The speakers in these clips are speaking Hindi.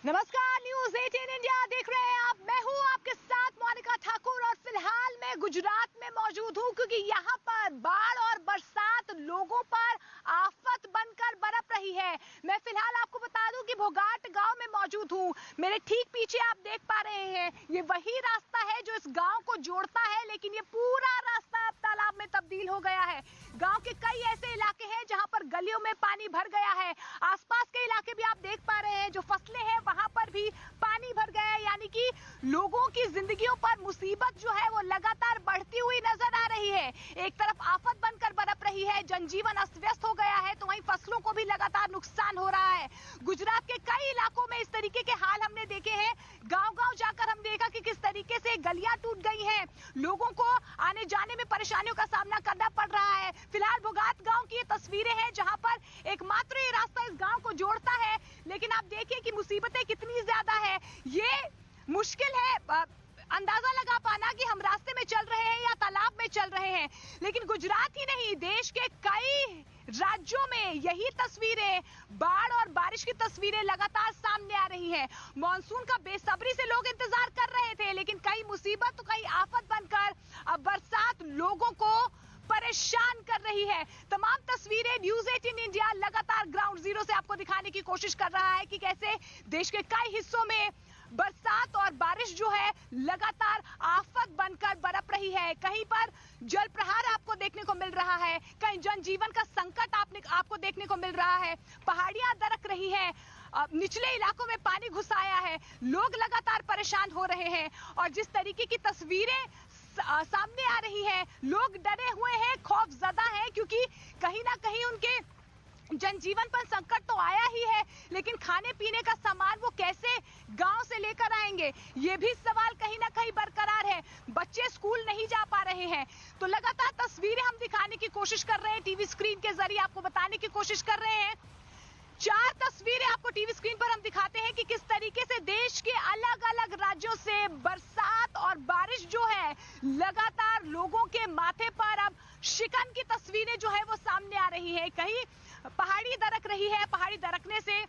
नमस्कार, न्यूज 18 इंडिया देख रहे हैं आप। मैं हूं आपके साथ मोनिका ठाकुर और फिलहाल मैं गुजरात में मौजूद हूं क्योंकि यहां पर बाढ़ और बरसात लोगों पर आफत बनकर बरप रही है। मैं फिलहाल आपको बता दूं कि भोगाट गांव में मौजूद हूं। मेरे ठीक पीछे आप देख पा रहे हैं, ये वही रास्ता है जो इस गांव को जोड़ता है, लेकिन ये पूरा रास्ता अब तालाब में तब्दील हो गया है। गांव के कई ऐसे इलाके हैं जहां पर गलियों में पानी भर गया है। आसपास के इलाके भी आप देख पा रहे हैं, जो फसलें हैं वहां पर भी पानी भर गया है, यानी कि लोगों की जिंदगियों पर मुसीबत जो है वो लगातार बढ़ती हुई नजर आ रही है। एक तरफ आफत बनकर बरप रही है, जनजीवन अस्त व्यस्त हो गया है, तो वहीं फसलों को भी लगातार नुकसान हो रहा है। गुजरात के कई इलाकों में इस तरीके के हाल हमने देखे हैं। गांव-गांव जाकर हम देखा कि किस तरीके से गलियां टूट गई हैं, लोगों को आने जाने में परेशानियों का सामना करना पड़ रहा है। फिलहाल भोगात गांव की ये तस्वीरें हैं जहां पर एकमात्र ये रास्ता इस गांव को जोड़ता है, लेकिन आप देखिए कि मुसीबतें कितनी ज्यादा है। ये मुश्किल है अंदाजा लगा पाना कि हम रास्ते में चल रहे हैं या तालाब में चल रहे हैं, लेकिन गुजरात ही नहीं, देश के कई राज्यों में यही तस्वीरें, बाढ़ और बारिश की तस्वीरें लगातार सामने आ रही हैं। मॉनसून का बेसब्री से लोग इंतजार कर रहे थे, लेकिन कई मुसीबत, कई आफत बनकर अब बरसात लोगों को परेशान कर रही है। तमाम तस्वीरें न्यूज 18 इंडिया लगातार ग्राउंड जीरो से आपको दिखाने की कोशिश कर रहा है कि कैसे देश के कई हिस्सों में बरसात और बारिश जो है लगातार आफत बनकर बरप रही है। कहीं पर जल प्रहार आपको देखने को मिल रहा है, कहीं जनजीवन का संकट आपको देखने को मिल रहा है, पहाड़ियां दरक रही है, निचले इलाकों में पानी घुस आया है, लोग लगातार परेशान हो रहे हैं। और जिस तरीके की तस्वीरें सामने आ रही है, लोग डरे हुए हैं, खौफजदा हैं, क्योंकि कहीं ना कहीं उनके जनजीवन पर संकट तो आया ही है, लेकिन खाने पीने का सामान वो कैसे गांव से लेकर आएंगे, ये भी सवाल कहीं ना कहीं बरकरार है। बच्चे स्कूल नहीं जा पा रहे हैं, तो लगातार तस्वीरें हम दिखाने की कोशिश कर रहे हैं, टीवी स्क्रीन के जरिए आपको बताने की कोशिश कर रहे हैं। 4 तस्वीरें आपको टीवी स्क्रीन पर हम दिखाते हैं कि किस तरीके से देश के अलग अलग राज्यों से बरसात और बारिश जो है लगातार लोगों के माथे पर अब शिकन की तस्वीरें जो है वो सामने आ रही है। कहीं पहाड़ी दरक रही है, पहाड़ी दरकने से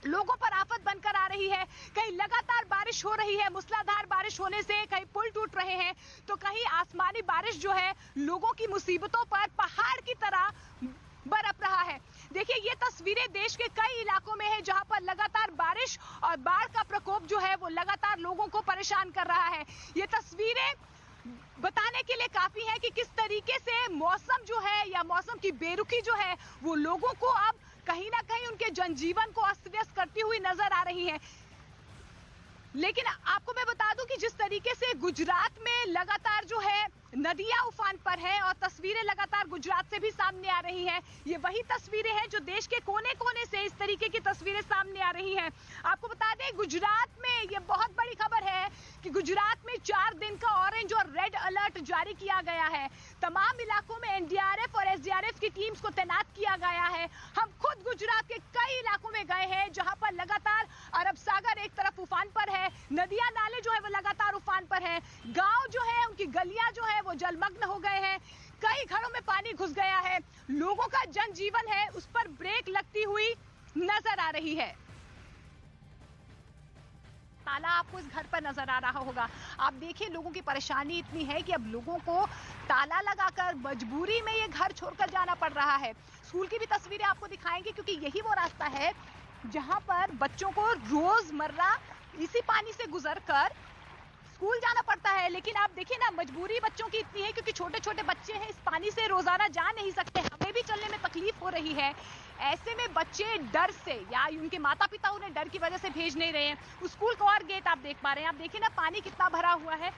लोगों पर आफत बनकर आ रही है, कहीं लगातार बारिश हो रही है, मूसलाधार बारिश होने से कहीं पुल टूट रहे हैं, तो कहीं आसमानी बारिश जो है लोगों की मुसीबतों पर पहाड़ की तरह बरप रहा है। देखिए, ये तस्वीरें देश के कई इलाकों में है जहां पर लगातार बारिश और बाढ़ का प्रकोप जो है वो लगातार लोगों को परेशान कर रहा है। ये तस्वीरें बताने के लिए काफी है कि किस तरीके से मौसम जो है या मौसम की बेरुखी जो है वो लोगों को अब कहीं ना कहीं उनके जनजीवन को अस्त व्यस्त करती हुई नजर आ रही है। लेकिन आपको मैं बता दूं कि जिस तरीके से गुजरात में लगातार जो है नदियां उफान पर है और तस्वीरें लगातार गुजरात से भी सामने आ रही हैं, ये वही तस्वीरें हैं जो देश के कोने कोने से इस तरीके की तस्वीरें सामने आ रही हैं। आपको बता दें, गुजरात में ये बहुत बड़ी खबर है कि गुजरात में 4 दिन का ऑरेंज और रेड अलर्ट जारी किया गया है। तमाम इलाकों में एनडीआरएफ और एसडीआरएफ की टीम्स को तैनात किया गया है। हम खुद गुजरात के कई इलाकों में गए हैं जहां पर लगातार अरब सागर एक तरफ उफान पर है, नदियां नाले जो है वो लगातार उफान पर है, गांव जो है उनकी गलियां जो है वो जलमग्न हो गए हैं, कई घरों में पानी घुस गया है, लोगों का जनजीवन है उस पर ब्रेक लगती हुई नजर आ रही है। ताला आपको इस घर पर नजर आ रहा होगा। आप देखिए, लोगों की परेशानी इतनी है कि अब लोगों को ताला लगाकर मजबूरी में ये घर छोड़कर जाना पड़ रहा है। स्कूल की भी तस्वीरें आपको दिखाएंगे क्योंकि यही वो रास्ता है जहां पर बच्चों को रोजमर्रा इसी पानी से गुजरकर स्कूल जाना पड़ता है। लेकिन आप देखिए ना, मजबूरी बच्चों की इतनी है क्योंकि छोटे छोटे बच्चे हैं, इस पानी से रोजाना जा नहीं सकते, हमें भी चलने में तकलीफ हो रही है। ऐसे में बच्चे डर से या उनके माता पिता उन्हें डर की वजह से भेज नहीं रहे हैं। स्कूल का और गेट आप देख पा रहे हैं, आप देखिए ना पानी कितना भरा हुआ है,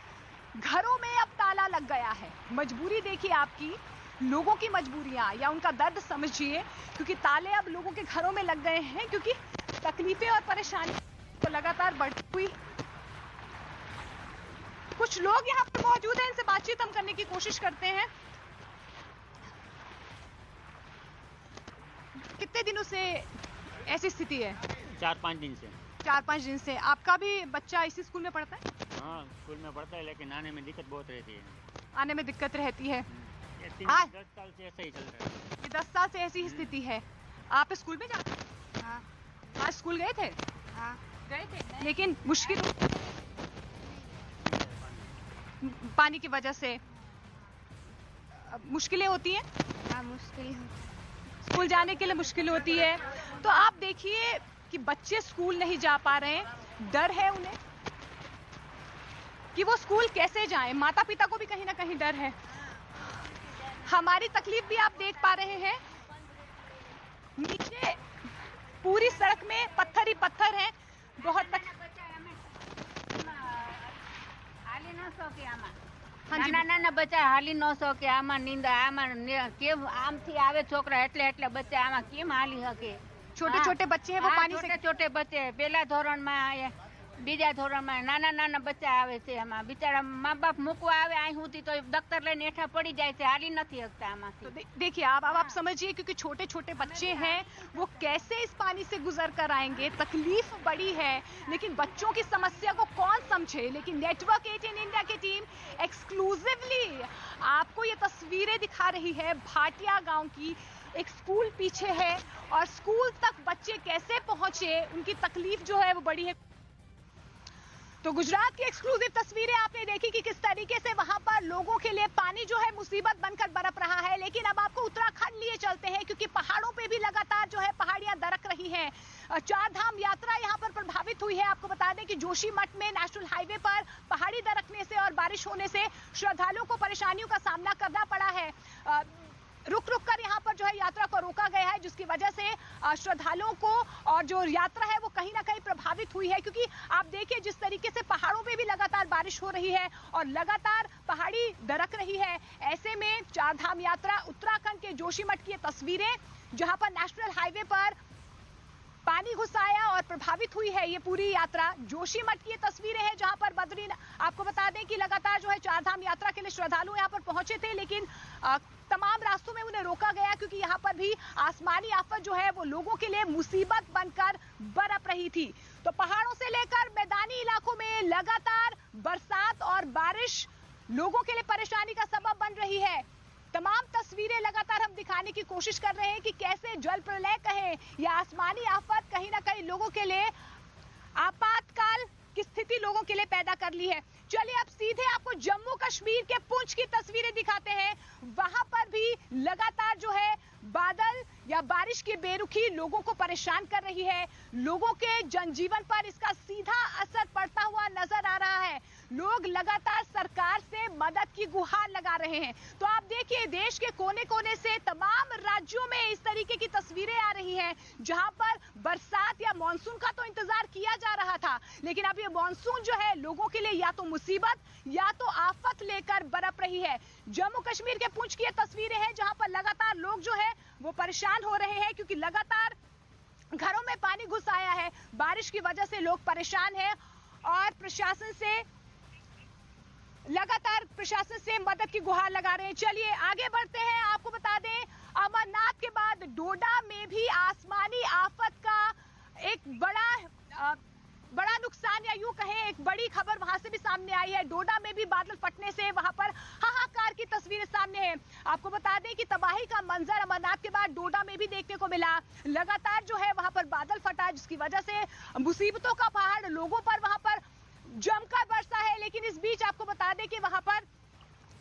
घरों में अब ताला लग गया है। मजबूरी देखिए आपकी, लोगों की मजबूरियां या उनका दर्द समझिए, क्योंकि ताले अब लोगों के घरों में लग गए हैं क्योंकि तकलीफें और परेशानी तो लगातार बढ़ती हुई। कुछ लोग यहाँ पर मौजूद हैं, इनसे बातचीत हम करने की कोशिश करते हैं। कितने दिनों से ऐसी स्थिति है? 4-5 दिन से। 4-5 दिन से। आपका भी बच्चा इसी स्कूल में पढ़ता है? हाँ, स्कूल में पढ़ता है, लेकिन आने में दिक्कत बहुत रहती है। आने में दिक्कत रहती है। ये 10 साल से ऐसा ही चल रहा है। ये 10 साल से ऐसी स्थिति है। आप स्कूल में जाते हैं? हाँ। आज स्कूल गए थे? हाँ। गए थे, लेकिन मुश्किल पानी की वजह से मुश्किलें होती हैं। हाँ, मुश्किल स्कूल जाने के लिए मुश्किल होती है। तो आप देखिए कि बच्चे स्कूल नहीं जा पा रहे हैं, डर है उन्हें कि वो स्कूल कैसे जाएं। माता पिता को भी कहीं ना कहीं डर है। हमारी तकलीफ भी आप देख पा रहे हैं, नीचे पूरी सड़क में पत्थर ही पत्थर हैं। बहुत નાના બચ્ચા હાલી ન શકે, આમાં નીંદા, આમાં કેમ આમથી આવે છોકરા એટલે બચ્ચા આમાં કેમ હાલી શકે? छोटे छोटे बच्चे हैं वो पानी से छोटे बच्चे પહેલા ધોરણમાં, બીજા ધોરણમાં નાના બચ્ચા આવે છે। આમાં બિચારા મા બાપ મૂકવા આવે અહીં સુધી તો દફતર લઈને હેઠા પડી જાય છે, હાલી નથી શકતા આમાંથી। तो देखिए अब आप समझिए, क्योंकि छोटे छोटे बच्चे हैं वो कैसे इस पानी से गुजर कर आएंगे। तकलीफ बड़ी है, लेकिन बच्चों की समस्या को कौन समझे। लेकिन नेटवर्क 18 इंडिया की टीम एक्सक्लूसिवली आपको ये तस्वीरें दिखा रही है भाटिया गांव की। एक स्कूल पीछे है और स्कूल तक बच्चे कैसे पहुंचे, उनकी तकलीफ जो है वो बड़ी है। तो गुजरात की एक्सक्लूसिव तस्वीरें आपने देखी कि किस तरीके से वहां पर लोगों के लिए पानी जो है मुसीबत बनकर बरप रहा है। लेकिन अब आपको उत्तराखंड लिए चलते हैं, क्योंकि पहाड़ों पे भी लगातार जो है पहाड़ियां दरक रही हैं। चार धाम यात्रा यहां पर प्रभावित हुई है। आपको बता दें कि जोशीमठ में नेशनल हाईवे पर पहाड़ी दरकने से और बारिश होने से श्रद्धालुओं को परेशानियों का सामना करना पड़ा है। रुक रुक कर यहाँ पर जो है यात्रा को रोका गया है, जिसकी वजह से श्रद्धालुओं को और जो यात्रा है वो कहीं ना कहीं प्रभावित हुई है। क्योंकि आप देखिए जिस तरीके से पहाड़ों पे भी लगातार बारिश हो रही है और लगातार पहाड़ी दरक रही है, ऐसे में चार धाम यात्रा उत्तराखंड के जोशीमठ की ये तस्वीरें, जहां पर नेशनल हाईवे पर पानी घुस आया और प्रभावित हुई है ये पूरी यात्रा। जोशीमठ की ये तस्वीरें हैं जहां पर बद्रीनाथ, आपको बता दें कि लगातार जो है चार धाम यात्रा के लिए श्रद्धालु यहां पर पहुंचे थे, लेकिन तमाम रास्तों में उन्हें रोका गया, क्योंकि यहां पर भी आसमानी आफत जो है वो लोगों के लिए मुसीबत बनकर बरप रही थी। तो पहाड़ों से लेकर मैदानी इलाकों में लगातार बरसात और बारिश लोगों के लिए परेशानी का सबब बन रही है। तमाम तस्वीरें लगातार हम दिखाने की कोशिश कर रहे हैं कि कैसे जल प्रलय कहें या आसमानी आफत कहीं ना कहीं लोगों के लिए आपातकाल की स्थिति लोगों के लिए पैदा कर ली है। चलिए अब सीधे आपको जम्मू कश्मीर के पुंछ की तस्वीरें दिखाते हैं। वहां पर भी लगातार जो है बादल या बारिश की बेरुखी लोगों को परेशान कर रही है। लोगों के जनजीवन पर इसका सीधा असर पड़ता हुआ नजर आ रहा है। लोग लगातार सरकार से मदद की गुहार लगा रहे हैं। तो आप देखिए देश के कोने कोने से तमाम राज्यों में इस तरीके की तस्वीरें आ रही हैं, जहां पर बरसात या मानसून का तो इंतजार किया जा रहा था, लेकिन अब ये मानसून जो है लोगों के लिए या तो मुसीबत या तो आफत लेकर बरप रही है। जम्मू कश्मीर के पुंछ की ये तस्वीरें हैं जहां पर लगातार लोग जो है वो परेशान हो रहे हैं, क्योंकि लगातार घरों में पानी घुस आया है। बारिश की वजह से लोग परेशान हैं और लगातार प्रशासन से मदद की गुहार लगा रहे हैं। चलिए आगे बढ़ते हैं। आपको बता दें अमरनाथ के बाद डोडा में भी आसमानी आफत का एक बड़ा नुकसान या यूं कहें एक बड़ी खबर वहां से भी सामने आई है। डोडा में भी बादल फटने से वहां पर हाहाकार की तस्वीरें सामने हैं। आपको बता दें कि तबाही का मंजर अमरनाथ के बाद डोडा में भी देखने को मिला। लगातार जो है वहां पर बादल फटा, जिसकी वजह से मुसीबतों का पहाड़ लोगों पर वहां पर जमकर बरसा है। लेकिन इस बीच आपको बता दें कि वहां पर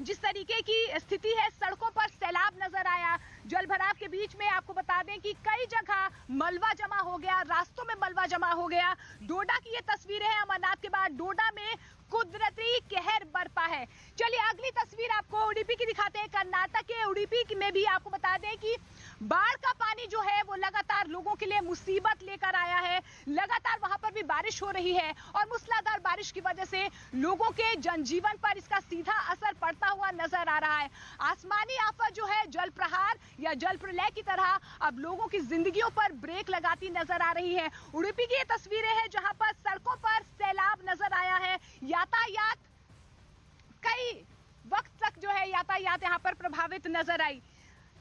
जिस तरीके की स्थिति है, सड़कों पर सैलाब नजर आया। जल भराव के बीच में आपको बता दें कि कई जगह मलबा जमा हो गया, रास्तों में मलबा जमा हो गया। डोडा की ये तस्वीरें हैं अमरनाथ के बाद डोडा में कुदरती कहर बरपा है। चलिए अगली तस्वीर आपको उडुपी की दिखाते हैं। कर्नाटक के उडुपी में भी आपको बता दें कि बाढ़ का पानी जो है वो लगातार लोगों के लिए मुसीबत लेकर आया है। लगातार वहां पर भी बारिश हो रही है और मूसलाधार बारिश की वजह से लोगों के जनजीवन पर इसका सीधा असर पड़ता हुआ नजर आ रहा है। आसमानी आफत जो है जल प्रहार या जल प्रलय की तरह अब लोगों की जिंदगियों पर ब्रेक लगाती नजर आ रही है। उडुपी की ये तस्वीरें हैं जहां पर सड़कों पर सैलाब नजर आया है। यातायात कई वक्त तक जो है यातायात यहां पर प्रभावित नजर आई।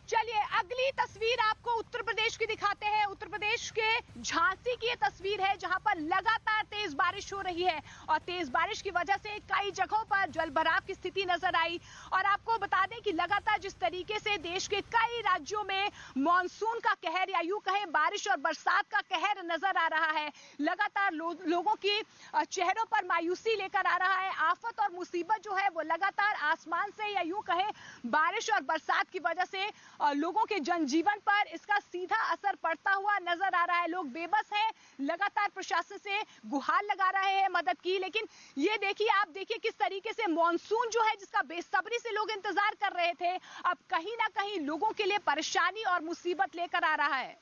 चलिए अगली तस्वीर आपको उत्तर प्रदेश की दिखाते हैं। उत्तर प्रदेश के झांसी की ये तस्वीर है जहां पर लगातार तेज बारिश हो रही है और तेज बारिश की वजह से कई जगहों पर जलभराव की स्थिति नजर आई। और आपको बता दें कि लगातार जिस तरीके से देश के कई राज्यों में मॉनसून का कहर या यूं कहें बारिश और बरसात का कहर नजर आ रहा है, लगातार लोगों की चेहरों पर मायूसी लेकर आ रहा है। आफत और मुसीबत जो है वो लगातार आसमान से या यूं कहें बारिश और बरसात की वजह से लोगों के जनजीवन पर इसका सीधा असर पड़ता हुआ नजर आ रहा है। लोग बेबस हैं, लगातार प्रशासन से गुहार लगा रहे हैं मदद की, लेकिन ये देखिए, आप देखिए किस तरीके से मॉनसून जो है जिसका बेसब्री से लोग इंतजार कर रहे थे, अब कहीं ना कहीं लोगों के लिए परेशानी और मुसीबत लेकर आ रहा है।